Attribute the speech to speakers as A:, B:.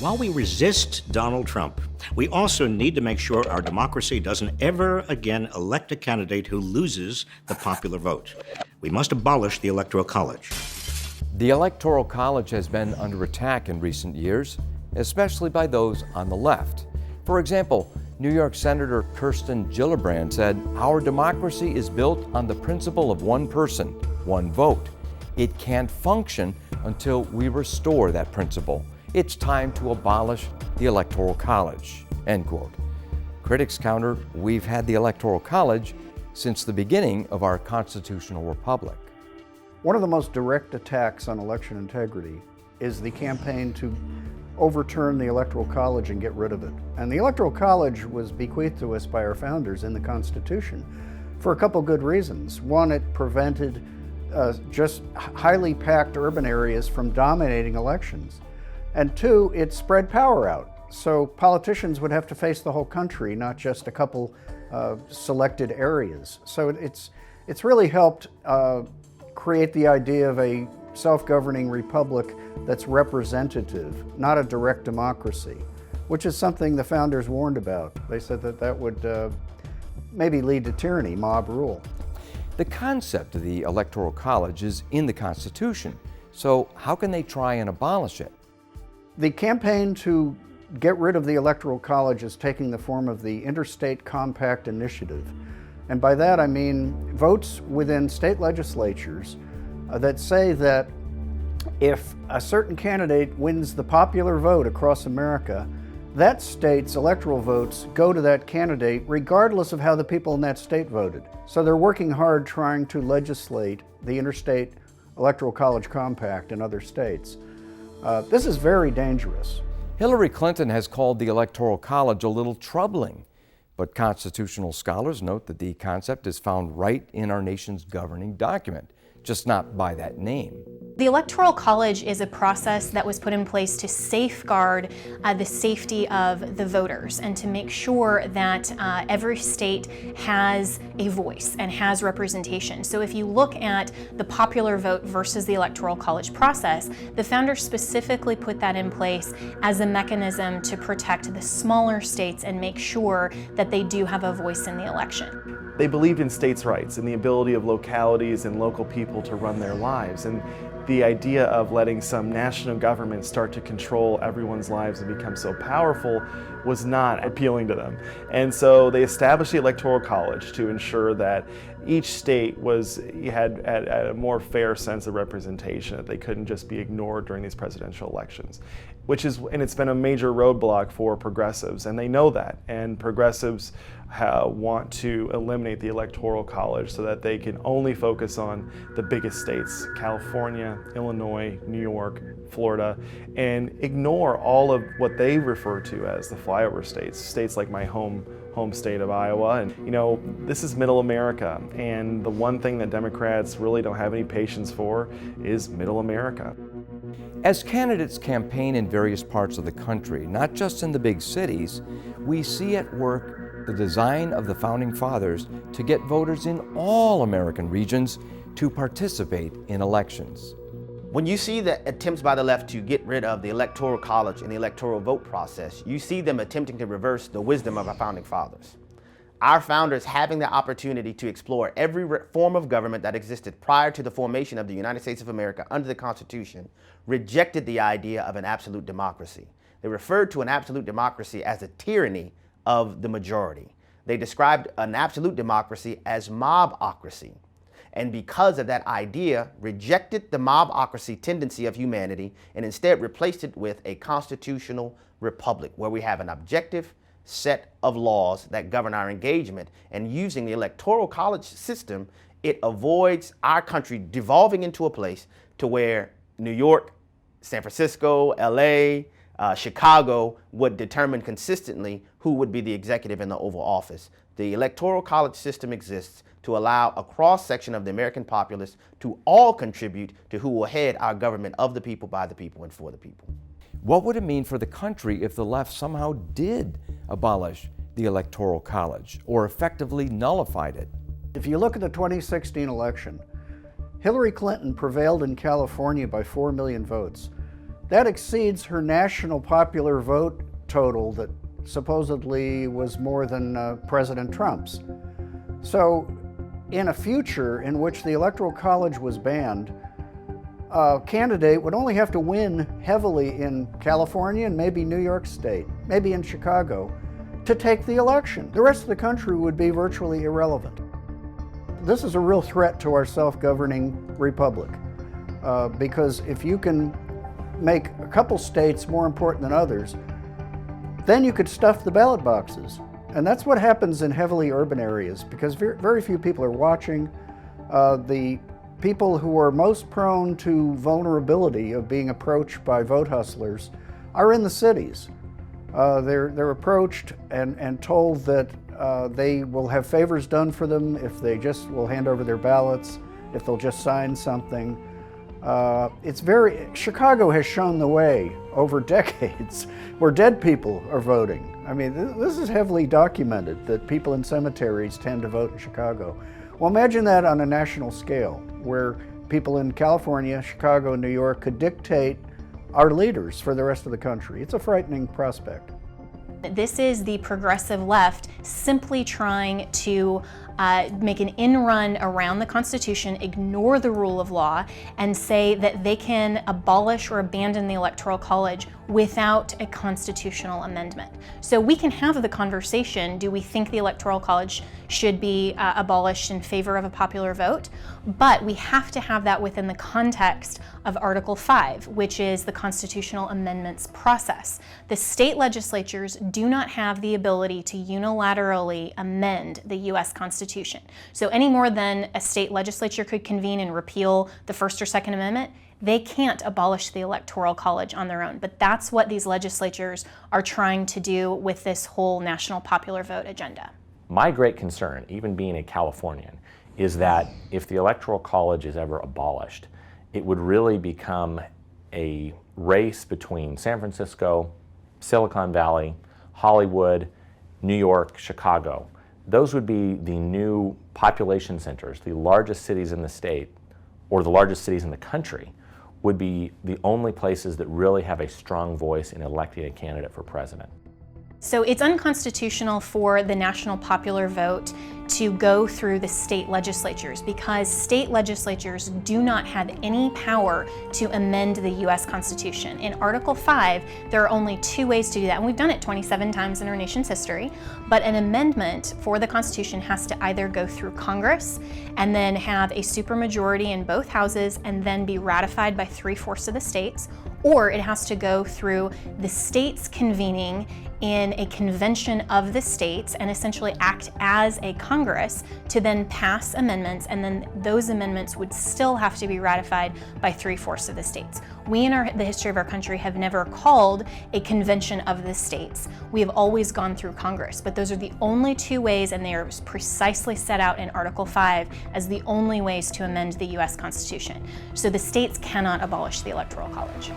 A: While we resist Donald Trump, we also need to make sure our democracy doesn't ever again elect a candidate who loses the popular vote. We must abolish the Electoral College.
B: The Electoral College has been under attack in recent years, especially by those on the left. For example, New York Senator Kirsten Gillibrand said, "Our democracy is built on the principle of one person, one vote. It can't function until we restore that principle. It's time to abolish the Electoral College," end quote. Critics counter, we've had the Electoral College since the beginning of our constitutional republic.
C: One of the most direct attacks on election integrity is the campaign to overturn the Electoral College and get rid of it. And the Electoral College was bequeathed to us by our founders in the Constitution for a couple good reasons. One, it prevented just highly packed urban areas from dominating elections. And two, it spread power out. So politicians would have to face the whole country, not just a couple selected areas. So it's really helped create the idea of a self-governing republic that's representative, not a direct democracy, which is something the founders warned about. They said that that would maybe lead to tyranny, mob rule.
B: The concept of the Electoral College is in the Constitution, so how can they try and abolish it?
C: The campaign to get rid of the Electoral College is taking the form of the Interstate Compact Initiative. And by that I mean votes within state legislatures that say that if a certain candidate wins the popular vote across America, that state's electoral votes go to that candidate regardless of how the people in that state voted. So they're working hard trying to legislate the Interstate Electoral College Compact in other states. This is very dangerous.
B: Hillary Clinton has called the Electoral College a little troubling, but constitutional scholars note that the concept is found right in our nation's governing document, just not by that name.
D: The Electoral College is a process that was put in place to safeguard the safety of the voters and to make sure that every state has a voice and has representation. So if you look at the popular vote versus the Electoral College process, the founders specifically put that in place as a mechanism to protect the smaller states and make sure that they do have a voice in the election.
E: They believed in states' rights and the ability of localities and local people to run their lives. And the idea of letting some national government start to control everyone's lives and become so powerful was not appealing to them. And so they established the Electoral College to ensure that each state had a more fair sense of representation, that they couldn't just be ignored during these presidential elections. And it's been a major roadblock for progressives, and they know that. And progressives want to eliminate the Electoral College so that they can only focus on the biggest states, California, Illinois, New York, Florida, and ignore all of what they refer to as the flyover states, states like my home state of Iowa. And you know, this is middle America, and the one thing that Democrats really don't have any patience for is middle America.
B: As candidates campaign in various parts of the country, not just in the big cities, we see at work the design of the Founding Fathers to get voters in all American regions to participate in elections.
F: When you see the attempts by the left to get rid of the Electoral College and the electoral vote process, you see them attempting to reverse the wisdom of our Founding Fathers. Our founders, having the opportunity to explore every form of government that existed prior to the formation of the United States of America under the Constitution, rejected the idea of an absolute democracy. They referred to an absolute democracy as a tyranny of the majority. They described an absolute democracy as mobocracy. And because of that idea, rejected the mobocracy tendency of humanity and instead replaced it with a constitutional republic where we have an objective set of laws that govern our engagement. And using the Electoral College system, it avoids our country devolving into a place to where New York, San Francisco, LA, Chicago would determine consistently who would be the executive in the Oval Office. The Electoral College system exists to allow a cross-section of the American populace to all contribute to who will head our government of the people, by the people, and for the people.
B: What would it mean for the country if the left somehow did abolish the Electoral College or effectively nullified it?
C: If you look at the 2016 election, Hillary Clinton prevailed in California by 4 million votes. That exceeds her national popular vote total that supposedly was more than President Trump's. So in a future in which the Electoral College was banned, a candidate would only have to win heavily in California and maybe New York State, maybe in Chicago, to take the election. The rest of the country would be virtually irrelevant. This is a real threat to our self-governing republic, because if you can make a couple states more important than others, then you could stuff the ballot boxes. And that's what happens in heavily urban areas, because very few people are watching. The people who are most prone to vulnerability of being approached by vote hustlers are in the cities. They're approached and told that they will have favors done for them if they just will hand over their ballots, if they'll just sign something. Chicago has shown the way over decades where dead people are voting. I mean, this is heavily documented that people in cemeteries tend to vote in Chicago. Well, imagine that on a national scale, where people in California, Chicago, and New York could dictate our leaders for the rest of the country. It's a frightening prospect.
D: This is the progressive left simply trying to make an in-run around the Constitution, ignore the rule of law, and say that they can abolish or abandon the Electoral College without a constitutional amendment. So we can have the conversation, do we think the Electoral College should be abolished in favor of a popular vote? But we have to have that within the context of Article 5, which is the constitutional amendments process. The state legislatures do not have the ability to unilaterally amend the U.S. Constitution. So any more than a state legislature could convene and repeal the First or Second Amendment, they can't abolish the Electoral College on their own. But that's what these legislatures are trying to do with this whole national popular vote agenda.
G: My great concern, even being a Californian, is that if the Electoral College is ever abolished, it would really become a race between San Francisco, Silicon Valley, Hollywood, New York, Chicago. Those would be the new population centers. The largest cities in the state, or the largest cities in the country, would be the only places that really have a strong voice in electing a candidate for president.
D: So it's unconstitutional for the national popular vote to go through the state legislatures because state legislatures do not have any power to amend the U.S. Constitution. In Article 5, there are only two ways to do that, and we've done it 27 times in our nation's history, but an amendment for the Constitution has to either go through Congress and then have a supermajority in both houses and then be ratified by 3/4 of the states, or it has to go through the states convening in a convention of the states and essentially act as a Congress to then pass amendments, and then those amendments would still have to be ratified by 3/4 of the states. We in the history of our country have never called a convention of the states. We have always gone through Congress, but those are the only two ways, and they are precisely set out in Article 5 as the only ways to amend the U.S. Constitution. So the states cannot abolish the Electoral College.